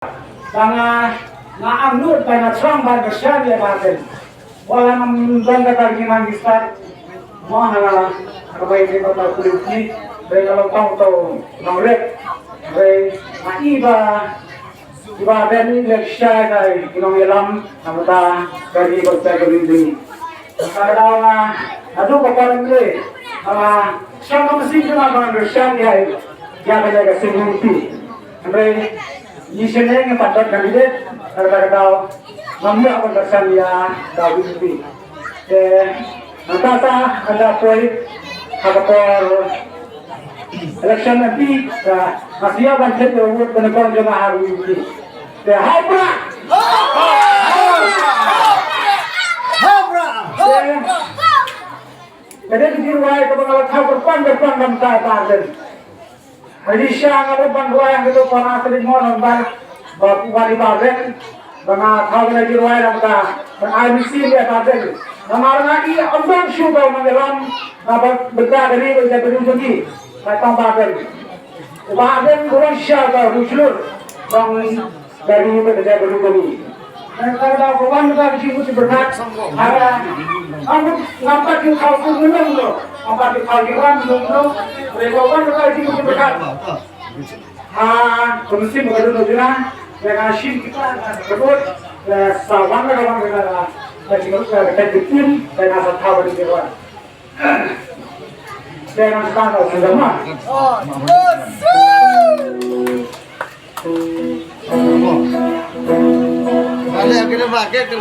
Banga naangnut by natsang by Bersyadia Batin. Wala nang kagi mangistar. Maha kabay di kota kulitni. Bay kalau tau nonglet. Bay maiba. Iba beni leksya kay inong ilam namata kagi kota kulitni. Kadang adu kaparan le. Siyang masing mga Bersyadia ya kaya kasi Andre Yisene yang padat kandidat kadang-kadang mampu apa tersan ya David ini. Nanti ada proyek apa election nanti masih apa yang terjadi dengan jemaah hari ini. Habra. Jadi diruai kepada Habra pandang taatan. Hari siang ada bangwa yang itu para sering mohon bapak wali baben, banga tahu lagi ruai ramda, banga misi dia baben. Namar lagi ambang syukur mengelam, bapak berda dari berda berujungi, kata baben. Baben kurang syukur rujuk, bang dari berda berujungi. Kalau kawan kita disebut berkat, ada kamu nampak di kau menung lo, nampak di kau jiran menung lo, kawan kita disebut berkat. Komisi mengadukan juga dengan sim kita berbut sawan kawan kita kita bikin dengan asal di dewan. Dengan standar semua. Vale, akhirnya pakai ke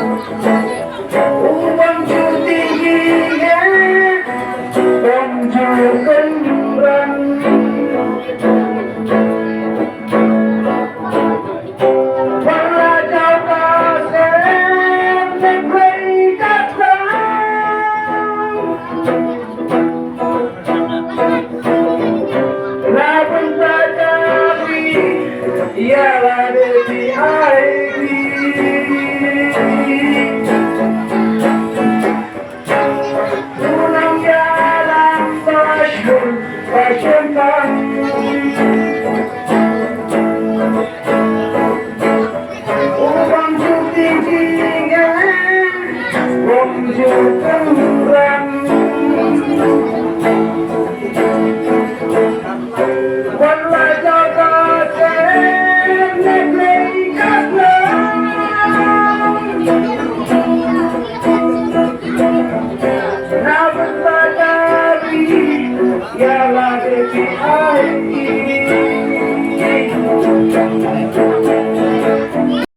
Thank you. syukuran walau jaga negeri kasih namun tak dari ya lagi